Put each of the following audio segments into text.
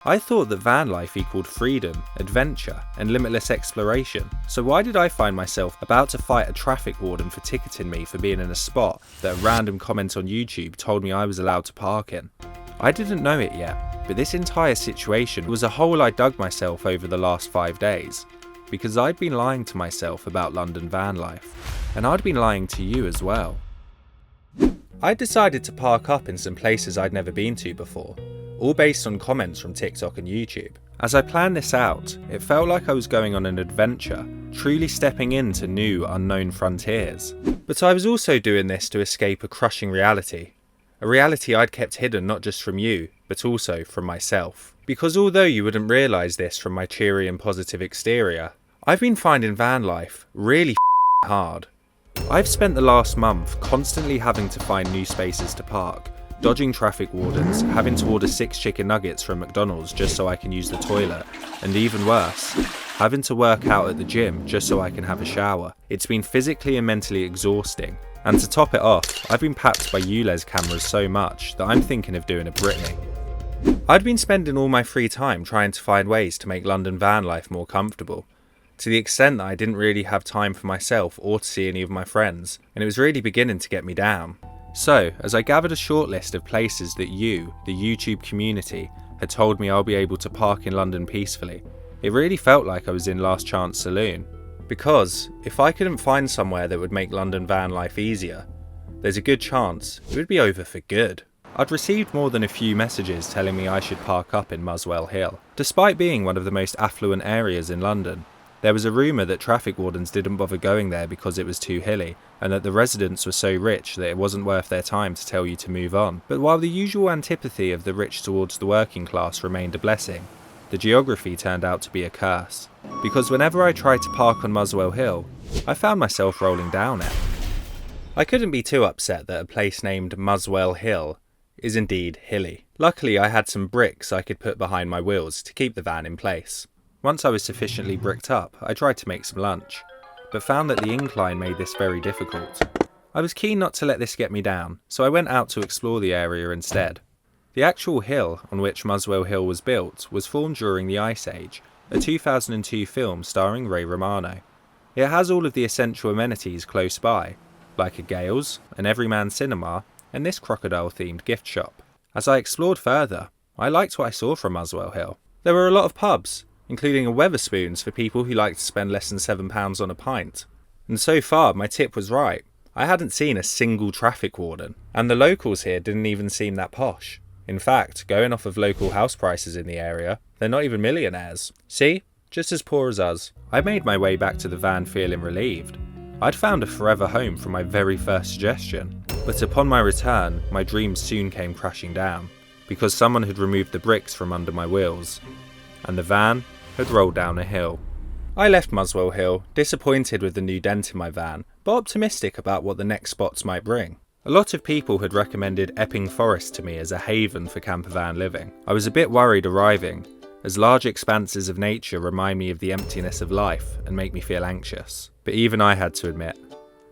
I thought that van life equaled freedom, adventure, and limitless exploration, so why did I find myself about to fight a traffic warden for ticketing me for being in a spot that a random comment on YouTube told me I was allowed to park in? I didn't know it yet, but this entire situation was a hole I dug myself over the last 5 days, because I'd been lying to myself about London van life, and I'd been lying to you as well. I decided to park up in some places I'd never been to before, all based on comments from TikTok and YouTube. As I planned this out, it felt like I was going on an adventure, truly stepping into new, unknown frontiers. But I was also doing this to escape a crushing reality. A reality I'd kept hidden not just from you, but also from myself. Because although you wouldn't realise this from my cheery and positive exterior, I've been finding van life really hard. I've spent the last month constantly having to find new spaces to park, dodging traffic wardens, having to order 6 chicken nuggets from McDonald's just so I can use the toilet, and even worse, having to work out at the gym just so I can have a shower. It's been physically and mentally exhausting. And to top it off, I've been papped by ULEZ cameras so much that I'm thinking of doing a Britney. I'd been spending all my free time trying to find ways to make London van life more comfortable, to the extent that I didn't really have time for myself or to see any of my friends, and it was really beginning to get me down. So, as I gathered a short list of places that you, the YouTube community, had told me I'll be able to park in London peacefully, it really felt like I was in Last Chance Saloon. Because, if I couldn't find somewhere that would make London van life easier, there's a good chance it would be over for good. I'd received more than a few messages telling me I should park up in Muswell Hill. Despite being one of the most affluent areas in London, there was a rumour that traffic wardens didn't bother going there because it was too hilly, and that the residents were so rich that it wasn't worth their time to tell you to move on. But while the usual antipathy of the rich towards the working class remained a blessing, the geography turned out to be a curse. Because whenever I tried to park on Muswell Hill, I found myself rolling down it. I couldn't be too upset that a place named Muswell Hill is indeed hilly. Luckily I had some bricks I could put behind my wheels to keep the van in place. Once I was sufficiently bricked up, I tried to make some lunch, but found that the incline made this very difficult. I was keen not to let this get me down, so I went out to explore the area instead. The actual hill on which Muswell Hill was built was formed during the Ice Age, a 2002 film starring Ray Romano. It has all of the essential amenities close by, like a Gale's, an Everyman cinema, and this crocodile-themed gift shop. As I explored further, I liked what I saw from Muswell Hill. There were a lot of pubs, including a Wetherspoons for people who like to spend less than £7 on a pint. And so far, my tip was right. I hadn't seen a single traffic warden, and the locals here didn't even seem that posh. In fact, going off of local house prices in the area, they're not even millionaires. See? Just as poor as us. I made my way back to the van feeling relieved. I'd found a forever home from my very first suggestion. But upon my return, my dreams soon came crashing down, because someone had removed the bricks from under my wheels, and the van had rolled down a hill. I left Muswell Hill, disappointed with the new dent in my van, but optimistic about what the next spots might bring. A lot of people had recommended Epping Forest to me as a haven for campervan living. I was a bit worried arriving, as large expanses of nature remind me of the emptiness of life and make me feel anxious. But even I had to admit,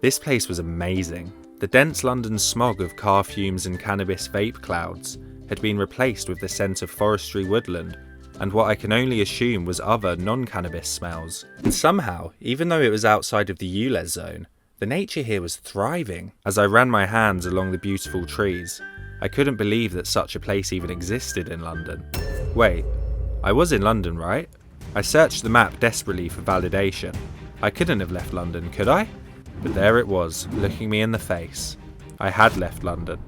this place was amazing. The dense London smog of car fumes and cannabis vape clouds had been replaced with the scent of forestry woodland and what I can only assume was other non-cannabis smells. And somehow, even though it was outside of the ULEZ zone, the nature here was thriving. As I ran my hands along the beautiful trees, I couldn't believe that such a place even existed in London. Wait, I was in London, right? I searched the map desperately for validation. I couldn't have left London, could I? But there it was, looking me in the face. I had left London,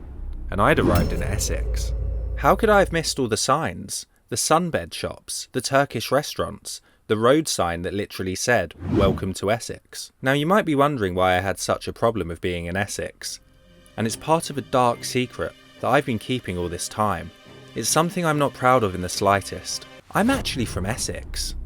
and I'd arrived in Essex. How could I have missed all the signs? The sunbed shops, the Turkish restaurants, the road sign that literally said, "Welcome to Essex." Now you might be wondering why I had such a problem of being in Essex. And it's part of a dark secret that I've been keeping all this time. It's something I'm not proud of in the slightest. I'm actually from Essex.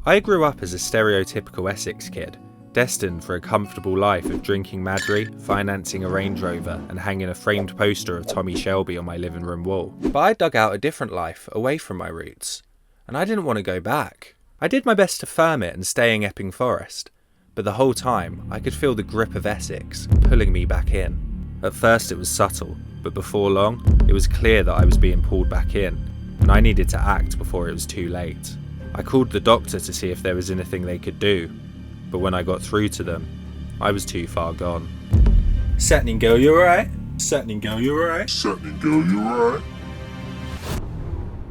I grew up as a stereotypical Essex kid, destined for a comfortable life of drinking Madry, financing a Range Rover, and hanging a framed poster of Tommy Shelby on my living room wall. But I dug out a different life away from my roots, and I didn't want to go back. I did my best to firm it and stay in Epping Forest, but the whole time I could feel the grip of Essex pulling me back in. At first it was subtle, but before long it was clear that I was being pulled back in, and I needed to act before it was too late. I called the doctor to see if there was anything they could do, but when I got through to them, I was too far gone. Setting girl, you alright? Setting girl, you alright? Setting girl, you alright?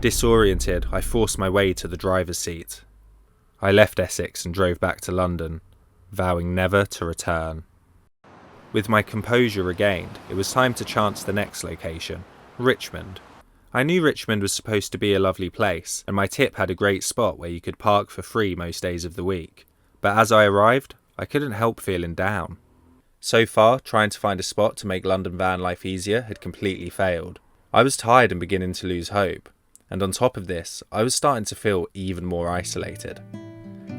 Disoriented, I forced my way to the driver's seat. I left Essex and drove back to London, vowing never to return. With my composure regained, it was time to chance the next location, Richmond. I knew Richmond was supposed to be a lovely place, and my tip had a great spot where you could park for free most days of the week. But as I arrived, I couldn't help feeling down. So far, trying to find a spot to make London van life easier had completely failed. I was tired and beginning to lose hope, and on top of this, I was starting to feel even more isolated.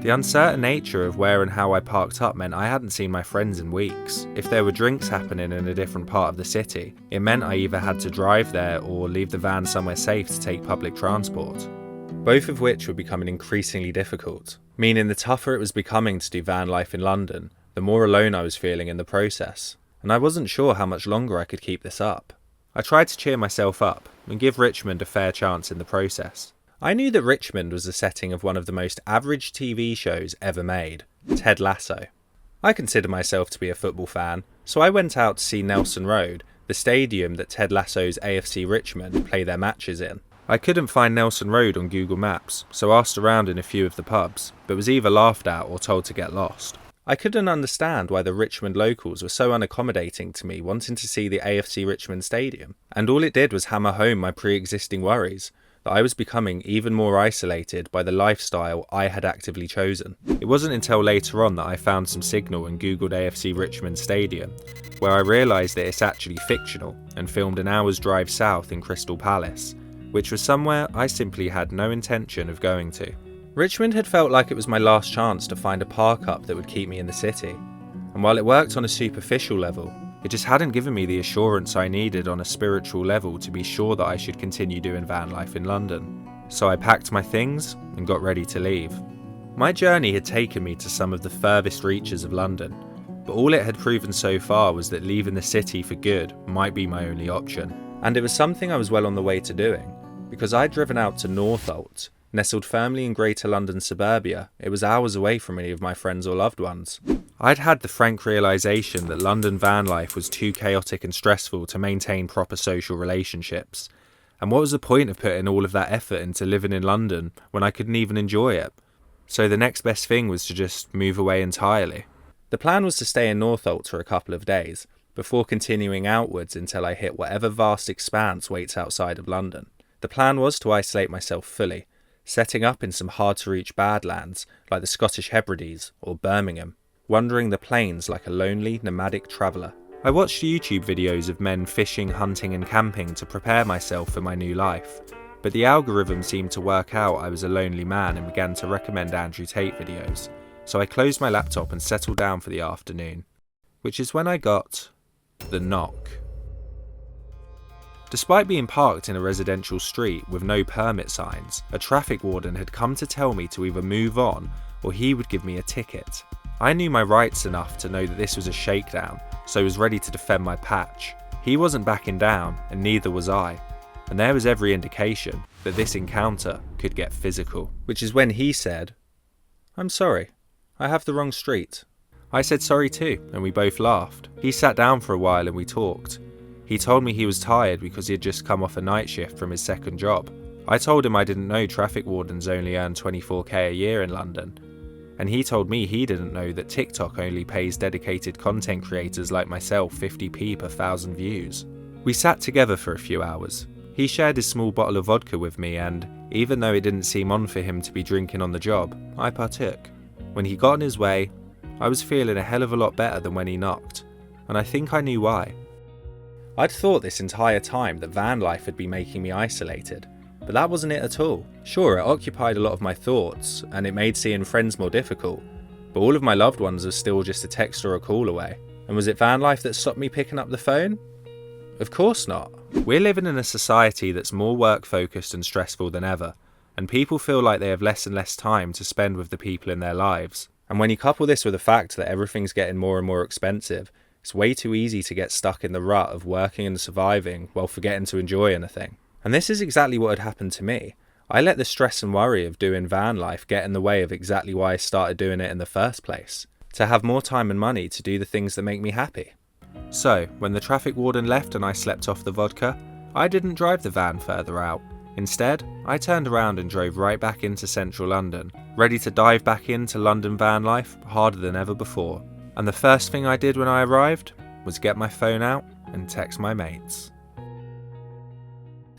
The uncertain nature of where and how I parked up meant I hadn't seen my friends in weeks. If there were drinks happening in a different part of the city, it meant I either had to drive there or leave the van somewhere safe to take public transport. Both of which were becoming increasingly difficult, meaning the tougher it was becoming to do van life in London, the more alone I was feeling in the process, and I wasn't sure how much longer I could keep this up. I tried to cheer myself up and give Richmond a fair chance in the process. I knew that Richmond was the setting of one of the most average TV shows ever made, Ted Lasso. I consider myself to be a football fan, so I went out to see Nelson Road, the stadium that Ted Lasso's AFC Richmond play their matches in. I couldn't find Nelson Road on Google Maps, so asked around in a few of the pubs, but was either laughed at or told to get lost. I couldn't understand why the Richmond locals were so unaccommodating to me wanting to see the AFC Richmond stadium, and all it did was hammer home my pre-existing worries, that I was becoming even more isolated by the lifestyle I had actively chosen. It wasn't until later on that I found some signal and googled AFC Richmond Stadium, where I realised that it's actually fictional and filmed an hour's drive south in Crystal Palace, which was somewhere I simply had no intention of going to. Richmond had felt like it was my last chance to find a park up that would keep me in the city, and while it worked on a superficial level, it just hadn't given me the assurance I needed on a spiritual level to be sure that I should continue doing van life in London. So I packed my things and got ready to leave. My journey had taken me to some of the furthest reaches of London, but all it had proven so far was that leaving the city for good might be my only option. And it was something I was well on the way to doing, because I'd driven out to Northolt. Nestled firmly in Greater London suburbia, it was hours away from any of my friends or loved ones. I'd had the frank realisation that London van life was too chaotic and stressful to maintain proper social relationships. And what was the point of putting all of that effort into living in London when I couldn't even enjoy it? So the next best thing was to just move away entirely. The plan was to stay in Northolt for a couple of days, before continuing outwards until I hit whatever vast expanse waits outside of London. The plan was to isolate myself fully, setting up in some hard-to-reach badlands like the Scottish Hebrides or Birmingham, wandering the plains like a lonely, nomadic traveller. I watched YouTube videos of men fishing, hunting and camping to prepare myself for my new life, but the algorithm seemed to work out I was a lonely man and began to recommend Andrew Tate videos, so I closed my laptop and settled down for the afternoon, which is when I got the knock. Despite being parked in a residential street with no permit signs, a traffic warden had come to tell me to either move on or he would give me a ticket. I knew my rights enough to know that this was a shakedown, so was ready to defend my patch. He wasn't backing down, and neither was I, and there was every indication that this encounter could get physical. Which is when he said, "I'm sorry, I have the wrong street." I said sorry too, and we both laughed. He sat down for a while and we talked. He told me he was tired because he had just come off a night shift from his second job. I told him I didn't know traffic wardens only earn 24k a year in London. And he told me he didn't know that TikTok only pays dedicated content creators like myself 50p per 1,000 views. We sat together for a few hours. He shared his small bottle of vodka with me and, even though it didn't seem on for him to be drinking on the job, I partook. When he got on his way, I was feeling a hell of a lot better than when he knocked, and I think I knew why. I'd thought this entire time that van life had been making me isolated, but that wasn't it at all. Sure, it occupied a lot of my thoughts, and it made seeing friends more difficult, but all of my loved ones are still just a text or a call away. And was it van life that stopped me picking up the phone? Of course not. We're living in a society that's more work-focused and stressful than ever, and people feel like they have less and less time to spend with the people in their lives. And when you couple this with the fact that everything's getting more and more expensive, it's way too easy to get stuck in the rut of working and surviving while forgetting to enjoy anything. And this is exactly what had happened to me. I let the stress and worry of doing van life get in the way of exactly why I started doing it in the first place. To have more time and money to do the things that make me happy. So, when the traffic warden left and I slept off the vodka, I didn't drive the van further out. Instead, I turned around and drove right back into central London, ready to dive back into London van life harder than ever before. And the first thing I did when I arrived was get my phone out and text my mates.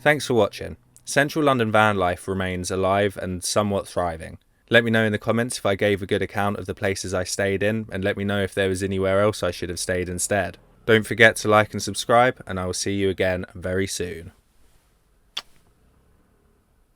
Thanks for watching. Central London van life remains alive and somewhat thriving. Let me know in the comments if I gave a good account of the places I stayed in, and let me know if there was anywhere else I should have stayed instead. Don't forget to like and subscribe, and I will see you again very soon.